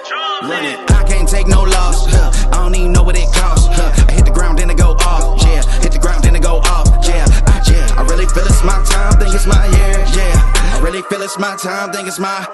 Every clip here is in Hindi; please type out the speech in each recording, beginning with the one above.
Run it, I can't take no loss. I don't even know what it costs. I hit the ground then it go off. Yeah, hit the ground then it go off. Yeah, I really feel it's my time. Think it's my year. Yeah, I really feel it's my time. Think it's my.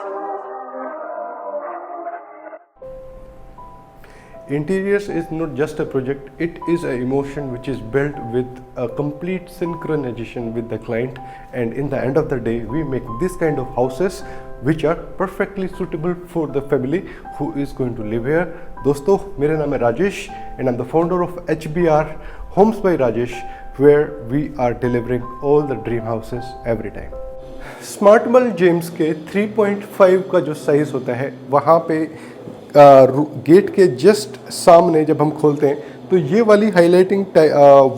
Interiors is not just a project, it is an emotion which is built with a complete synchronization with the client, and in the end of the day we make this kind of houses which are perfectly suitable for the family who is going to live here. दोस्तों, मेरा नाम है Rajesh and I'm the founder of HBR Homes by Rajesh, where we are delivering all the dream houses every time. स्मार्टमल जेम्स के 3.5 का जो साइज़ होता है, वहाँ पे गेट के जस्ट सामने जब हम खोलते हैं तो ये वाली हाइलाइटिंग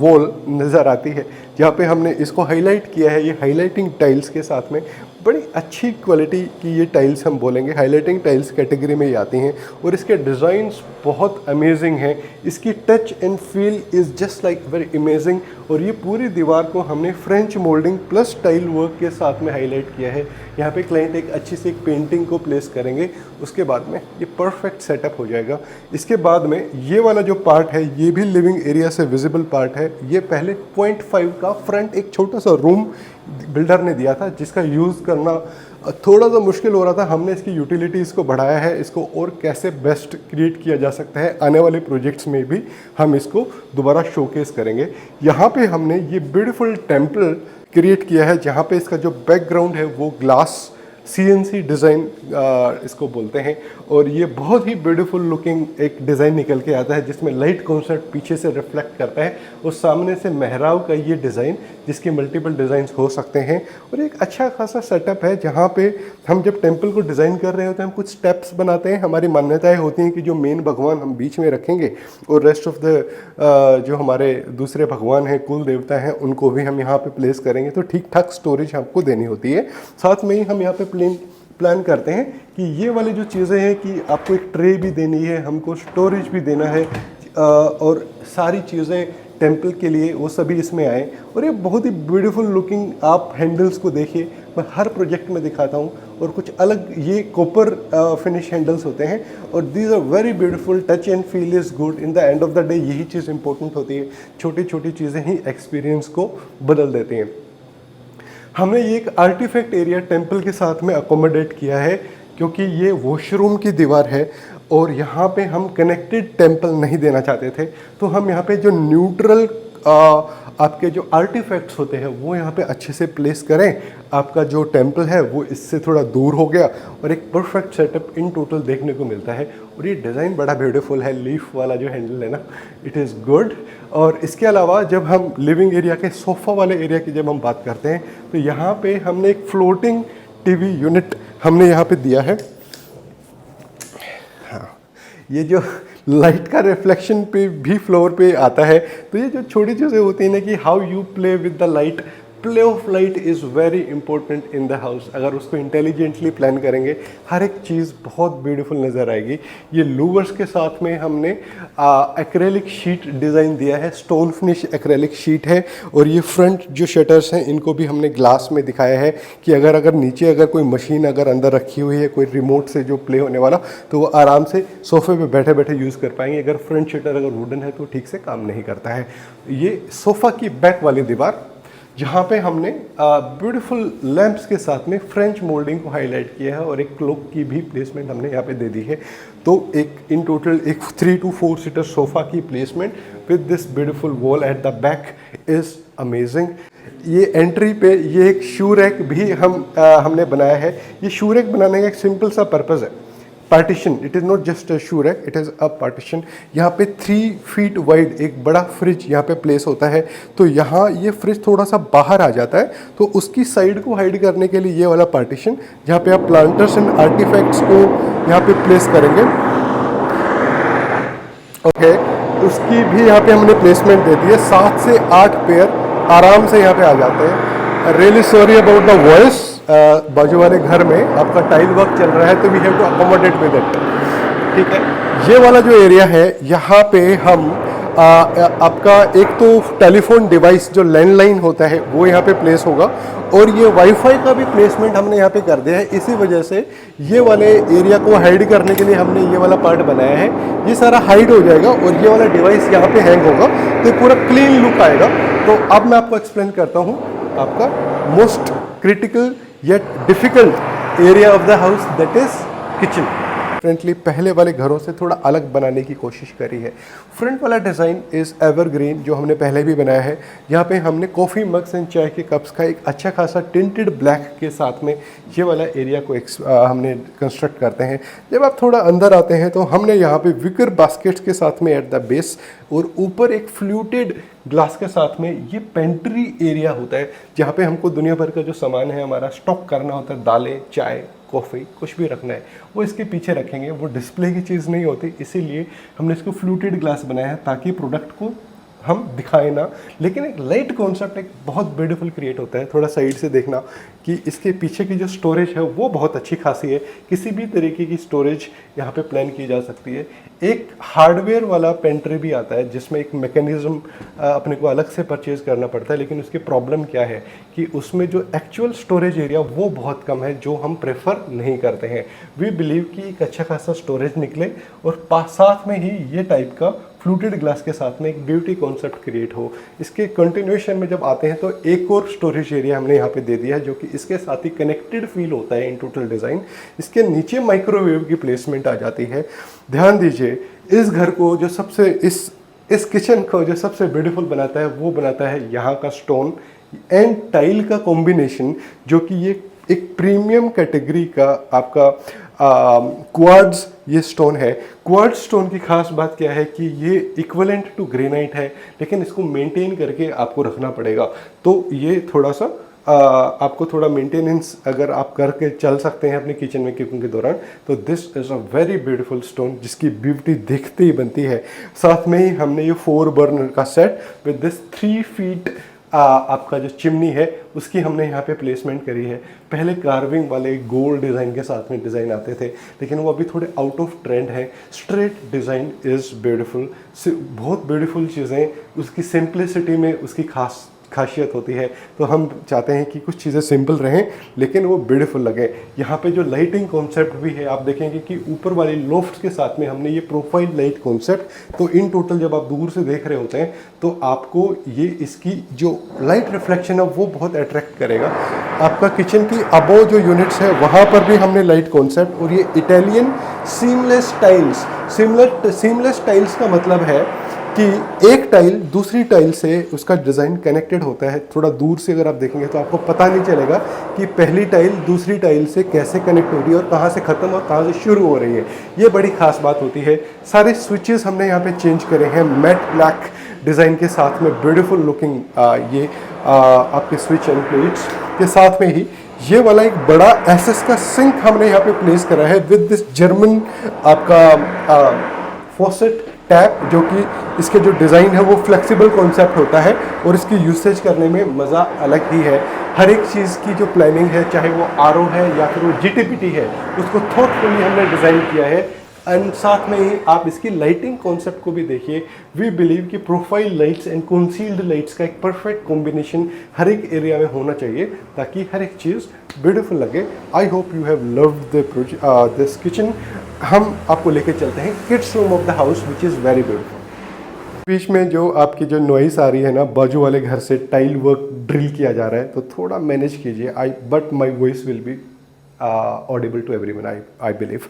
वॉल नज़र आती है, जहाँ पे हमने इसको हाईलाइट किया है। ये हाईलाइटिंग टाइल्स के साथ में बड़ी अच्छी क्वालिटी की ये टाइल्स हम बोलेंगे, हाईलाइटिंग टाइल्स कैटेगरी में ये आती हैं और इसके डिज़ाइंस बहुत अमेजिंग हैं। इसकी touch and feel is just like very amazing. और ये पूरी दीवार को हमने French moulding plus tile work के साथ में हाईलाइट किया है। यहाँ पे क्लाइंट एक अच्छी सी एक पेंटिंग को प्लेस करेंगे, उसके बाद में ये परफेक्ट सेटअप हो जाएगा। इसके बाद में ये वाला जो पार्ट है ये भी लिविंग एरिया से विजिबल पार्ट है। ये पहले 0.5 का फ्रंट एक छोटा सा रूम बिल्डर ने दिया था, जिसका यूज़ करना थोड़ा सा मुश्किल हो रहा था। हमने इसकी यूटिलिटीज़ को बढ़ाया है, इसको और कैसे बेस्ट क्रिएट किया जा सकता है आने वाले प्रोजेक्ट्स में भी हम इसको दोबारा शोकेस करेंगे। यहाँ पे हमने ये ब्यूटीफुल टेम्पल क्रिएट किया है, जहाँ पे इसका जो बैकग्राउंड है वो ग्लास CNC डिज़ाइन इसको बोलते हैं, और ये बहुत ही ब्यूटीफुल लुकिंग एक डिज़ाइन निकल के आता है, जिसमें लाइट कॉन्सेप्ट पीछे से रिफ्लेक्ट करता है और सामने से मेहराब का ये डिज़ाइन, जिसके मल्टीपल डिज़ाइंस हो सकते हैं। और एक अच्छा खासा सेटअप है, जहाँ पे हम जब टेम्पल को डिज़ाइन कर रहे होते हैं हम कुछ स्टेप्स बनाते हैं। हमारी मान्यताएँ होती हैं कि जो मेन भगवान हम बीच में रखेंगे और रेस्ट ऑफ द जो हमारे दूसरे भगवान हैं, कुल देवता हैं, उनको भी हम यहाँ पर प्लेस करेंगे तो ठीक ठाक स्टोरेज हमको देनी होती है। साथ में ही हम यहाँ पे प्लान करते हैं कि ये वाली जो चीज़ें हैं कि आपको एक ट्रे भी देनी है, हमको स्टोरेज भी देना है, और सारी चीज़ें टेम्पल के लिए वो सभी इसमें आए। और ये बहुत ही ब्यूटीफुल लुकिंग, आप हैंडल्स को देखिए, मैं हर प्रोजेक्ट में दिखाता हूँ, और कुछ अलग ये कॉपर फिनिश हैंडल्स होते हैं और these are very beautiful. Touch and feel is good. In the end of the day यही चीज़ इंपॉर्टेंट होती है, छोटी छोटी चीज़ें ही एक्सपीरियंस को बदल देती हैं। हमने ये एक आर्टिफैक्ट एरिया टेम्पल के साथ में अकोमोडेट किया है, क्योंकि ये वॉशरूम की दीवार है और यहाँ पे हम कनेक्टेड टेम्पल नहीं देना चाहते थे, तो हम यहाँ पे जो न्यूट्रल आपके जो आर्टिफैक्ट्स होते हैं वो यहाँ पे अच्छे से प्लेस करें। आपका जो टेम्पल है वो इससे थोड़ा दूर हो गया और एक परफेक्ट सेटअप इन टोटल देखने को मिलता है। और ये डिज़ाइन बड़ा ब्यूटीफुल है, लीफ वाला जो हैंडल है ना, इट इज़ गुड। और इसके अलावा जब हम लिविंग एरिया के सोफ़ा वाले एरिया की जब हम बात करते हैं तो यहाँ पे हमने एक फ्लोटिंग टीवी यूनिट हमने यहाँ पे दिया है। हाँ, ये जो लाइट का रिफ्लेक्शन पे भी फ्लोर पे आता है, तो ये जो छोटी चीज़ें होती हैं ना कि how you play with the light, play of light is very important in the house. अगर उसको इंटेलिजेंटली प्लान करेंगे हर एक चीज़ बहुत ब्यूटीफुल नज़र आएगी। ये लूवर्स के साथ में हमने एक्रेलिक शीट डिज़ाइन दिया है, स्टोन फिनिश एक्रेलिक शीट है। और ये फ्रंट जो शटर्स हैं इनको भी हमने ग्लास में दिखाया है कि अगर नीचे अगर कोई मशीन अगर अंदर रखी हुई है, कोई रिमोट से जो प्ले होने वाला, तो वो आराम से सोफ़े पे बैठे बैठे यूज़ कर पाएंगे। अगर फ्रंट शटर अगर वुडन है तो ठीक से काम नहीं करता है। ये सोफ़ा की बैक वाली दीवार, जहाँ पे हमने ब्यूटीफुल लैंप्स के साथ में फ्रेंच मोल्डिंग को हाईलाइट किया है और एक क्लॉक की भी प्लेसमेंट हमने यहाँ पे दे दी है। तो एक इन टोटल एक 3 to 4 सीटर सोफ़ा की placement with this beautiful wall at the back is amazing. ये एंट्री पे ये एक शू रैक भी हमने बनाया है। ये शू रैक बनाने का एक सिंपल सा पर्पज़ है, partition. It is not just a shoe rack, it is a partition. यहाँ पे 3 फीट वाइड एक बड़ा फ्रिज यहाँ पे प्लेस होता है, तो यहाँ ये फ्रिज थोड़ा सा बाहर आ जाता है, तो उसकी साइड को हाइड करने के लिए ये वाला पार्टीशन, जहाँ पे आप प्लांटर्स एंड आर्टिफैक्ट्स को यहाँ पे प्लेस करेंगे। ओके, उसकी भी यहाँ पे हमने प्लेसमेंट दे दी है। 7 से 8 पेयर आराम से यहाँ पे आ जाते हैं। Really sorry about the voice, बाजू वाले घर में आपका टाइल वर्क चल रहा है, तो we have to accommodate with it. ठीक है, ये वाला जो एरिया है यहाँ पे हम आपका एक तो टेलीफोन डिवाइस जो लैंडलाइन होता है वो यहाँ पे प्लेस होगा, और ये वाईफाई का भी प्लेसमेंट हमने यहाँ पे कर दिया है। इसी वजह से ये वाले एरिया को हाइड करने के लिए हमने ये वाला पार्ट बनाया है। ये सारा हाइड हो जाएगा और ये वाला डिवाइस यहाँ पे हैंग होगा, तो पूरा क्लीन लुक आएगा। तो अब मैं आपको एक्सप्लेन करता हूँ आपका most critical yet difficult area of the house, that is kitchen. Frontly पहले वाले घरों से थोड़ा अलग बनाने की कोशिश करी है। फ्रंट वाला डिज़ाइन इज़ एवरग्रीन, जो हमने पहले भी बनाया है। यहाँ पे हमने कॉफ़ी मग्स एंड चाय के कप्स का एक अच्छा खासा टिंटेड ब्लैक के साथ में ये वाला एरिया को हमने कंस्ट्रक्ट करते हैं। जब आप थोड़ा अंदर आते हैं तो हमने यहाँ पे विकर बास्केट्स के साथ में एट द बेस, और ऊपर एक फ्लूटेड ग्लास के साथ में ये पेंट्री एरिया होता है, जहाँ पे हमको दुनिया भर का जो सामान है हमारा स्टॉक करना होता है, दालें, चाय, कॉफ़ी, कुछ भी रखना है वो इसके पीछे रखेंगे। वो डिस्प्ले की चीज़ नहीं होती, इसीलिए हमने इसको फ्लूटेड ग्लास बनाया है ताकि प्रोडक्ट को हम दिखाए ना। लेकिन एक लाइट कॉन्सेप्ट एक बहुत ब्यूटीफुल क्रिएट होता है। थोड़ा साइड से देखना कि इसके पीछे की जो स्टोरेज है वो बहुत अच्छी खासी है। किसी भी तरीके की स्टोरेज यहाँ पे प्लान की जा सकती है। एक हार्डवेयर वाला पेंट्री भी आता है जिसमें एक मैकेनिज्म अपने को अलग से परचेज करना पड़ता है, लेकिन उसकी प्रॉब्लम क्या है कि उसमें जो एक्चुअल स्टोरेज एरिया वो बहुत कम है, जो हम प्रेफर नहीं करते हैं। वी बिलीव कि एक अच्छा खासा स्टोरेज निकले और साथ में ही ये टाइप का फ्लूटेड ग्लास के साथ में एक ब्यूटी कॉन्सेप्ट क्रिएट हो। इसके कंटिन्यूएशन में जब आते हैं तो एक और स्टोरेज एरिया हमने यहाँ पे दे दिया है, जो कि इसके साथ ही कनेक्टेड फील होता है इन टोटल डिज़ाइन। इसके नीचे माइक्रोवेव की प्लेसमेंट आ जाती है। ध्यान दीजिए, इस घर को जो सबसे इस किचन को जो सबसे ब्यूटीफुल बनाता है वो बनाता है यहाँ का स्टोन एंड टाइल का कॉम्बिनेशन, जो कि ये एक प्रीमियम कैटेगरी का आपका क्वार्ट्ज ये स्टोन है। क्वार्ट्ज स्टोन की खास बात क्या है कि ये इक्विवेलेंट टू ग्रेनाइट है, लेकिन इसको मेंटेन करके आपको रखना पड़ेगा। तो ये थोड़ा सा आपको थोड़ा मेंटेनेंस अगर आप करके चल सकते हैं अपने किचन में कुकिंग के दौरान, तो this is a very beautiful stone जिसकी ब्यूटी देखते ही बनती है। साथ में ही हमने ये 4 बर्नर का सेट विद दिस 3 फीट आपका जो चिमनी है उसकी हमने यहाँ पे प्लेसमेंट करी है। पहले कार्विंग वाले गोल्ड डिज़ाइन के साथ में डिज़ाइन आते थे, लेकिन वो अभी थोड़े आउट ऑफ ट्रेंड है। स्ट्रेट डिज़ाइन इज़ ब्यूटीफुल, बहुत ब्यूटीफुल चीज़ें, उसकी सिंप्लिसिटी में उसकी खासियत होती है। तो हम चाहते हैं कि कुछ चीज़ें सिंपल रहें लेकिन वो ब्यूटीफुल लगे। यहाँ पे जो लाइटिंग कॉन्सेप्ट भी है, आप देखेंगे कि ऊपर वाले लोफ्ट के साथ में हमने ये प्रोफाइल लाइट कॉन्सेप्ट, तो इन टोटल जब आप दूर से देख रहे होते हैं तो आपको ये इसकी जो लाइट रिफ्लेक्शन है वो बहुत अट्रैक्ट करेगा। आपका किचन की अबोव जो यूनिट्स है वहाँ पर भी हमने लाइट कॉन्सेप्ट, और ये Italian seamless tiles. Seamless tiles का मतलब है कि एक टाइल दूसरी टाइल से उसका डिज़ाइन कनेक्टेड होता है। थोड़ा दूर से अगर आप देखेंगे तो आपको पता नहीं चलेगा कि पहली टाइल दूसरी टाइल से कैसे कनेक्ट हो रही है और कहाँ से ख़त्म और कहाँ से शुरू हो रही है। ये बड़ी खास बात होती है। सारे स्विचेस हमने यहाँ पे चेंज करे हैं मैट ब्लैक डिज़ाइन के साथ में, ब्यूटीफुल लुकिंग ये आपके स्विच एंड प्लेट्स के साथ में ही ये वाला एक बड़ा एसएस का सिंक हमने यहाँ पे प्लेस करा है विद दिस जर्मन आपका फॉसेट टैप, जो कि इसके जो डिज़ाइन है वो फ्लेक्सिबल कॉन्सेप्ट होता है और इसकी यूसेज करने में मज़ा अलग ही है। हर एक चीज़ की जो प्लानिंग है, चाहे वो आरओ है या फिर वो जीटीपीटी है, उसको थॉटफुली हमने डिज़ाइन किया है। एंड साथ में ही आप इसकी लाइटिंग कॉन्सेप्ट को भी देखिए। वी बिलीव कि profile lights and concealed lights का एक परफेक्ट कॉम्बिनेशन हर एक एरिया में होना चाहिए ताकि हर एक चीज़ ब्यूटीफुल लगे। I hope you have loved this kitchen. हम आपको लेके चलते हैं kids room of the house which is very beautiful. बीच में जो आपकी जो नॉइस आ रही है ना, बाजू वाले घर से टाइल वर्क ड्रिल किया जा रहा है, तो थोड़ा मैनेज कीजिए। But my voice will be audible to everyone, I believe.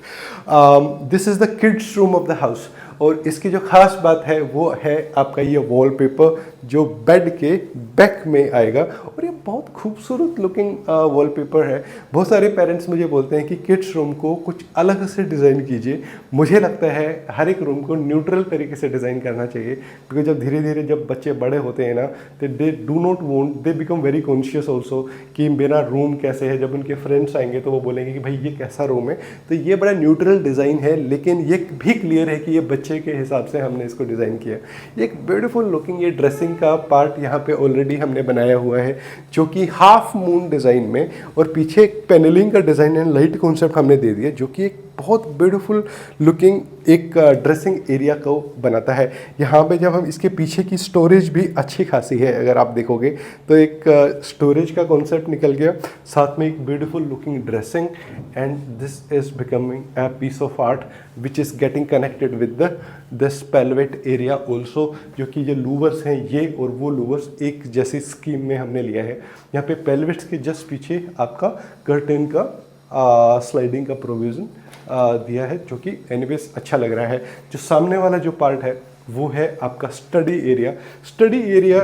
This is the kids room of the house, और इसकी जो खास बात है वो है आपका ये वॉलपेपर जो बेड के बैक में आएगा, और ये बहुत खूबसूरत लुकिंग वॉलपेपर है। बहुत सारे पेरेंट्स मुझे बोलते हैं कि किड्स रूम को कुछ अलग से डिज़ाइन कीजिए। मुझे लगता है हर एक रूम को न्यूट्रल तरीके से डिज़ाइन करना चाहिए, क्योंकि जब धीरे धीरे जब बच्चे बड़े होते हैं ना, तो they do not want, they become very conscious also कि मेरा रूम कैसे है। जब उनके फ्रेंड्स आएंगे तो वो बोलेंगे कि भाई ये कैसा रूम है। तो ये बड़ा न्यूट्रल डिज़ाइन है, लेकिन ये भी क्लियर है कि ये बच्चे के हिसाब से हमने इसको डिज़ाइन किया। एक ब्यूटीफुल लुकिंग ये ड्रेसिंग का पार्ट यहाँ पे ऑलरेडी हमने बनाया हुआ है, जो कि हाफ मून डिज़ाइन में, और पीछे एक पैनलिंग का डिज़ाइन एंड लाइट कॉन्सेप्ट हमने दे दिया, जो कि एक बहुत ब्यूटीफुल लुकिंग एक ड्रेसिंग एरिया को बनाता है। यहाँ पे जब हम इसके पीछे की स्टोरेज भी अच्छी खासी है, अगर आप देखोगे तो एक स्टोरेज का कॉन्सेप्ट निकल गया, साथ में एक beautiful looking dressing, and this is becoming a piece of art which is getting connected with this पेल्वेट एरिया ऑल्सो, जो कि ये लूवर्स हैं ये और वो लूवर्स एक जैसी स्कीम में हमने लिया है। यहाँ पे पेल्वेट्स के जस्ट पीछे आपका कर्टेन का स्लाइडिंग का प्रोविज़न दिया है, जो कि एनीवेज अच्छा लग रहा है। जो सामने वाला जो पार्ट है वो है आपका study area. Study area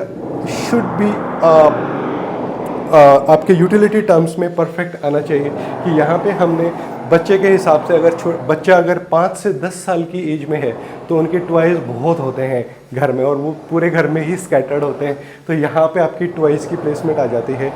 should be आपके यूटिलिटी टर्म्स में परफेक्ट आना चाहिए कि यहाँ पे हमने बच्चे के हिसाब से, अगर बच्चा अगर 5 से 10 साल की एज में है तो उनके टॉयज़ बहुत होते हैं घर में और वो पूरे घर में ही स्कैटर्ड होते हैं, तो यहाँ पे आपकी टॉयज़ की प्लेसमेंट आ जाती है।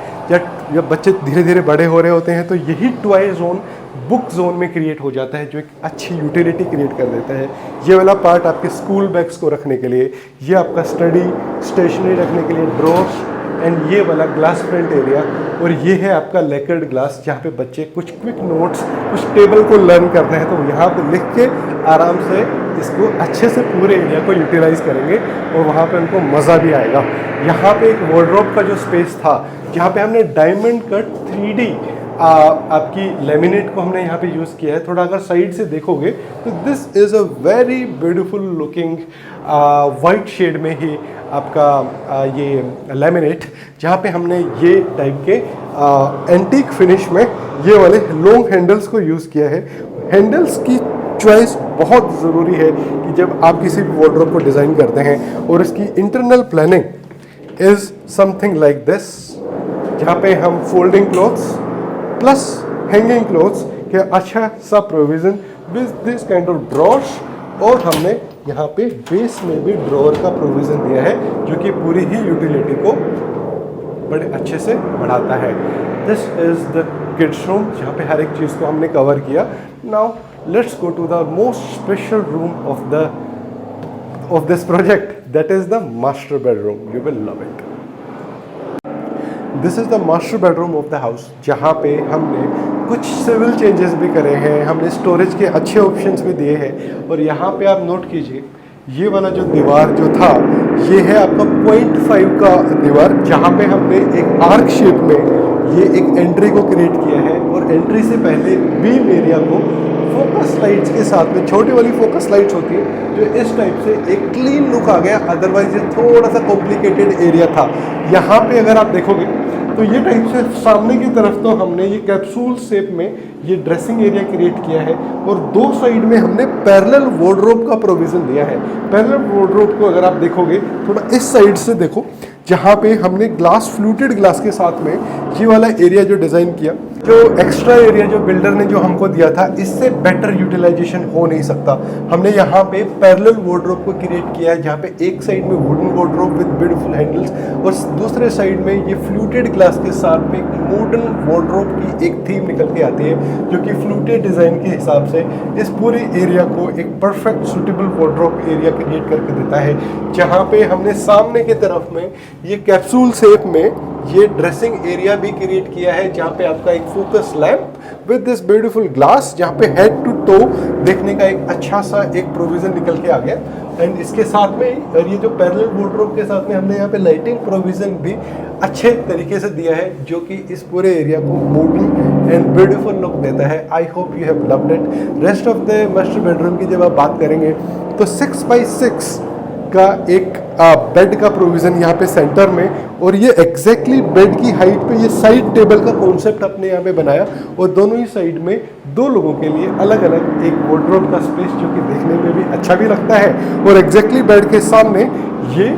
जब बच्चे धीरे धीरे बड़े हो रहे होते हैं तो यही टॉय जोन बुक जोन में क्रिएट हो जाता है, जो एक अच्छी यूटिलिटी क्रिएट कर देता है। ये वाला पार्ट आपके स्कूल बैग्स को रखने के लिए, ये आपका स्टडी स्टेशनरी रखने के लिए ड्रॉर्स, एंड ये वाला ग्लास प्रिंट एरिया, और ये है आपका लेकर्ड ग्लास, जहाँ पे बच्चे कुछ क्विक नोट्स, कुछ टेबल को लर्न करना है तो यहाँ पे लिख के आराम से इसको अच्छे से पूरे एरिया को यूटिलाइज करेंगे और वहाँ पे उनको मज़ा भी आएगा। यहाँ पे एक वार्डरोब का जो स्पेस था, जहाँ पे हमने डायमंड कट 3D आपकी लेमिनेट को हमने यहाँ पे यूज़ किया है। थोड़ा अगर साइड से देखोगे तो this is a very beautiful looking white shade में ही आपका ये लेमिनेट, जहाँ पे हमने ये टाइप के एंटीक फिनिश में ये वाले लॉन्ग हैंडल्स को यूज़ किया है। हैंडल्स की चॉइस बहुत ज़रूरी है कि जब आप किसी भी वार्डरोब को डिज़ाइन करते हैं, और इसकी internal planning is something like this, जहाँ पे हम folding clothes plus hanging clothes के अच्छा सा provision with this kind of drawers, और हमने यहाँ पे बेस में भी ड्रॉअर का प्रोविज़न दिया है, जो कि पूरी ही यूटिलिटी को बड़े अच्छे से बढ़ाता है। This is the kids room, जहाँ पे हर एक चीज़ को हमने कवर किया। Now let's go to the most special room of this project, that is the master bedroom. You will love it. This is the master bedroom of the house, जहाँ पे हमने कुछ सिविल चेंजेस भी करे हैं, हमने स्टोरेज के अच्छे ऑप्शंस भी दिए हैं। और यहाँ पे आप नोट कीजिए, ये वाला जो दीवार जो था, ये है आपका 0.5 का दीवार, जहाँ पे हमने एक आर्क शेप में ये एक एंट्री को क्रिएट किया है, और एंट्री से पहले बीम एरिया को फोकस लाइट्स के साथ में, छोटी वाली फोकस लाइट्स होती है, जो इस टाइप से एक क्लीन लुक आ गया। अदरवाइज ये थोड़ा सा कॉम्प्लिकेटेड एरिया था। यहाँ पे अगर आप देखोगे तो ये टाइप से सामने की तरफ तो हमने ये कैप्सूल शेप में ये ड्रेसिंग एरिया क्रिएट किया है, और दो साइड में हमने पैरेलल वार्डरोब का प्रोविज़न दिया है। पैरेलल वार्डरोब को अगर आप देखोगे, थोड़ा इस साइड से देखो, जहाँ पे हमने ग्लास, फ्लूटेड ग्लास के साथ में ये वाला एरिया जो डिज़ाइन किया, जो एक्स्ट्रा एरिया जो बिल्डर ने जो हमको दिया था, इससे बेटर यूटिलाइजेशन हो नहीं सकता। हमने यहाँ पे पैरेलल वार्डरोब को क्रिएट किया है, जहाँ पे एक साइड में wooden wardrobe with beautiful handles, और दूसरे साइड में ये फ्लूटेड ग्लास के साथ में एक मॉडर्न वार्डरोब की एक थीम निकल के आती है, जो कि फ्लूटेड डिज़ाइन के हिसाब से इस पूरे एरिया को एक perfect suitable wardrobe area create करके देता है। जहाँ पे हमने सामने की तरफ में ये कैप्सूल शेप में ये ड्रेसिंग एरिया भी क्रिएट किया है, जहाँ पे आपका एक focus lamp with this beautiful glass, जहाँ पे हेड टू टो देखने का एक अच्छा सा एक प्रोविज़न निकल के आ गया। एंड इसके साथ में, और ये जो पैरेलल वार्डरोब के साथ में हमने यहाँ पे लाइटिंग प्रोविज़न भी अच्छे तरीके से दिया है, जो कि इस पूरे एरिया को मॉडर्न एंड ब्यूटीफुल लुक देता है। आई hope you have loved it. Rest of the master bedroom की जब आप बात करेंगे तो 6x6 का एक बेड का प्रोविज़न यहाँ पे सेंटर में, और ये एग्जैक्टली बेड की हाइट पे ये साइड टेबल का कॉन्सेप्ट अपने यहाँ पे बनाया, और दोनों ही साइड में दो लोगों के लिए अलग अलग एक वार्डरोब का स्पेस, जो कि देखने में भी अच्छा भी लगता है। और एग्जैक्टली बेड के सामने ये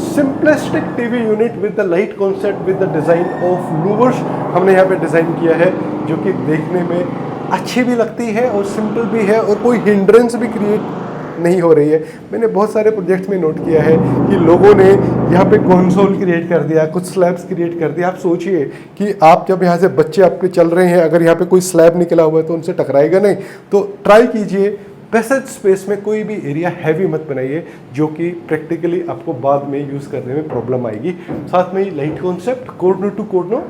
simplistic TV unit with the light concept with the design of louvres हमने यहाँ पे डिज़ाइन किया है, जो कि देखने में अच्छी भी लगती है और सिंपल भी है, और कोई हिंड्रेंस भी क्रिएट नहीं हो रही है। मैंने बहुत सारे प्रोजेक्ट्स में नोट किया है कि लोगों ने यहाँ पे कंसोल क्रिएट कर दिया, कुछ स्लैब्स क्रिएट कर दिया। आप सोचिए कि आप जब यहाँ से बच्चे आपके चल रहे हैं, अगर यहाँ पे कोई स्लैब निकला हुआ है तो उनसे टकराएगा नहीं। तो ट्राई कीजिए, पैसेज स्पेस में कोई भी एरिया हैवी मत बनाइए, जो कि प्रैक्टिकली आपको बाद में यूज़ करने में प्रॉब्लम आएगी। साथ में light concept, corner to corner,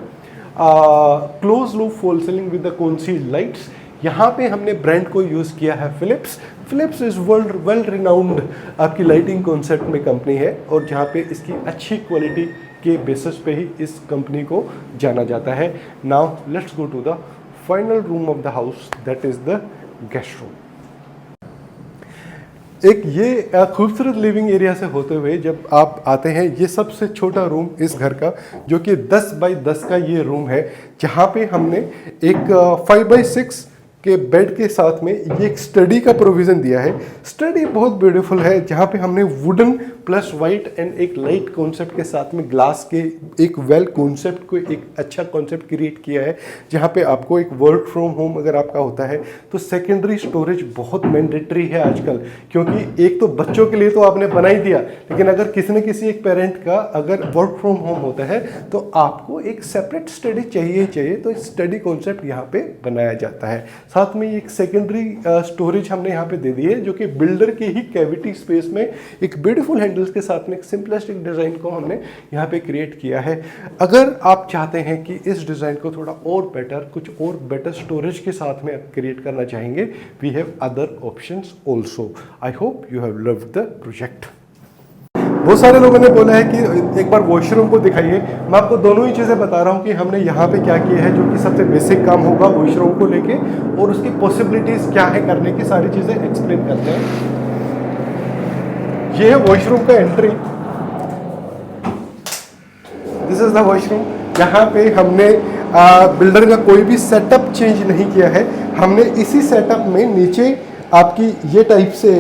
close loop fall ceiling with the concealed lights, यहाँ पे हमने ब्रांड को यूज़ किया है Philips. Philips is well renowned आपकी लाइटिंग कॉन्सेप्ट में कंपनी है, और जहाँ पे इसकी अच्छी क्वालिटी के बेसिस पे ही इस कंपनी को जाना जाता है। Now let's go to the final room of the house, that is the guest room. एक ये खूबसूरत लिविंग एरिया से होते हुए जब आप आते हैं, ये सबसे छोटा रूम इस घर का, जो कि 10 बाई 10 का ये रूम है, जहाँ पे हमने एक 5 बाई 6 के बेड के साथ में ये एक स्टडी का प्रोविज़न दिया है। स्टडी बहुत ब्यूटीफुल है, जहाँ पे हमने वुडन प्लस वाइट एंड एक लाइट कॉन्सेप्ट के साथ में ग्लास के एक वेल कॉन्सेप्ट को एक अच्छा कॉन्सेप्ट क्रिएट किया है, जहाँ पे आपको एक वर्क फ्रॉम होम अगर आपका होता है तो सेकेंडरी स्टोरेज बहुत मैंडेटरी है आजकल, क्योंकि एक तो बच्चों के लिए तो आपने बना ही दिया, लेकिन अगर किसी न किसी एक पेरेंट का अगर वर्क फ्रॉम होम होता है तो आपको एक सेपरेट स्टडी चाहिए, तो स्टडी कॉन्सेप्ट यहाँ पे बनाया जाता है। साथ में एक सेकेंडरी स्टोरेज हमने यहाँ पे दे दी है, जो कि बिल्डर के ही कैविटी स्पेस में एक ब्यूटीफुल हैंडल्स के साथ में एक सिंपलिस्टिक डिज़ाइन को हमने यहाँ पे क्रिएट किया है। अगर आप चाहते हैं कि इस डिज़ाइन को थोड़ा और बेटर, कुछ और बेटर स्टोरेज के साथ में क्रिएट करना चाहेंगे, we have other options also. I hope you have loved the project. बहुत सारे लोगों ने बोला है कि एक बार वॉशरूम को दिखाइए। मैं आपको दोनों ही चीज़ें बता रहा हूँ कि हमने यहाँ पे क्या किया है, जो कि सबसे बेसिक काम होगा वॉशरूम को लेके, और उसकी पॉसिबिलिटीज़ क्या है करने की, सारी चीज़ें एक्सप्लेन करते हैं। ये है वॉशरूम का entry, this is the washroom. यहाँ पे हमने बिल्डर का कोई भी सेटअप चेंज नहीं किया है। हमने इसी सेटअप में नीचे आपकी ये टाइप से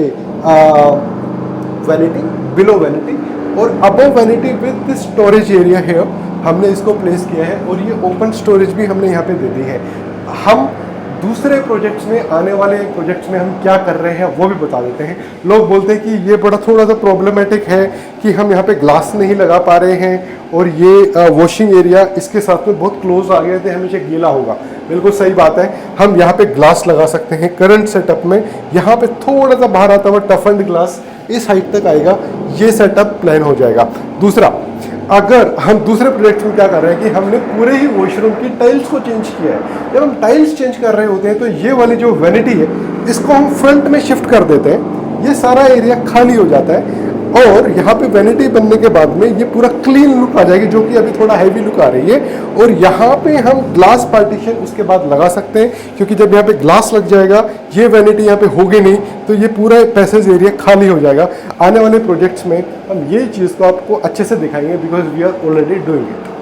वैनिटी, बिलो वैनिटी और above vanity with storage area है, हमने इसको प्लेस किया है, और ये ओपन स्टोरेज भी हमने यहाँ पे दे दी है। हम दूसरे प्रोजेक्ट्स में, आने वाले प्रोजेक्ट्स में हम क्या कर रहे हैं वो भी बता देते हैं। लोग बोलते हैं कि ये बड़ा थोड़ा सा प्रॉब्लमेटिक है कि हम यहाँ पे ग्लास नहीं लगा पा रहे हैं, और ये वॉशिंग एरिया इसके साथ में बहुत क्लोज आ गए थे, हमेशा गीला होगा। बिल्कुल सही बात है, हम यहाँ पे ग्लास लगा सकते हैं। करंट सेटअप में यहाँ पे थोड़ा सा बाहर आता हुआ टफन्ड ग्लास इस हाइट तक आएगा, ये सेटअप प्लान हो जाएगा। दूसरा, अगर हम दूसरे प्रोजेक्ट में क्या कर रहे हैं कि हमने पूरे ही वॉशरूम की टाइल्स को चेंज किया है। जब हम टाइल्स चेंज कर रहे होते हैं तो ये वाली जो वैनिटी है इसको हम फ्रंट में शिफ्ट कर देते हैं, ये सारा एरिया खाली हो जाता है, और यहाँ पे वैनिटी बनने के बाद में ये पूरा क्लीन लुक आ जाएगी, जो कि अभी थोड़ा हैवी लुक आ रही है। और यहाँ पे हम ग्लास पार्टीशन उसके बाद लगा सकते हैं, क्योंकि जब यहाँ पे ग्लास लग जाएगा, ये वैनिटी यहाँ पे होगी नहीं, तो ये पूरा पैसेज एरिया खाली हो जाएगा। आने वाले प्रोजेक्ट्स में हम ये चीज़ को आपको अच्छे से दिखाएंगे, because we are already doing it.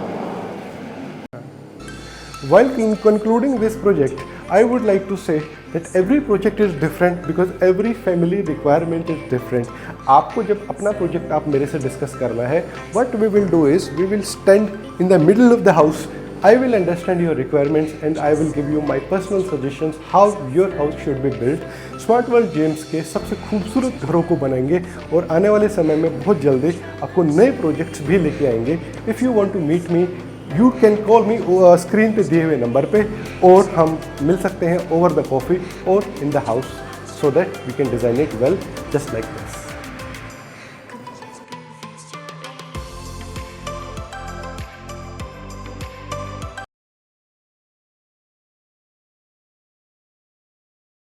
While concluding this project, I would like to say that every project is different because every family requirement is different. आपको जब अपना प्रोजेक्ट आप मेरे से डिस्कस करना है, what we will do is we will stand in the middle of the house. I will understand your requirements and I will give you my personal suggestions how your house should be built. Smart world James के सबसे खूबसूरत घरों को बनाएंगे, और आने वाले समय में बहुत जल्दी आपको नए प्रोजेक्ट्स भी लेके आएंगे। If you want to meet me, you can call me screen पे दिए हुए नंबर पे, और हम मिल सकते हैं ओवर द कॉफ़ी और in the house, so that we can design it well just like this.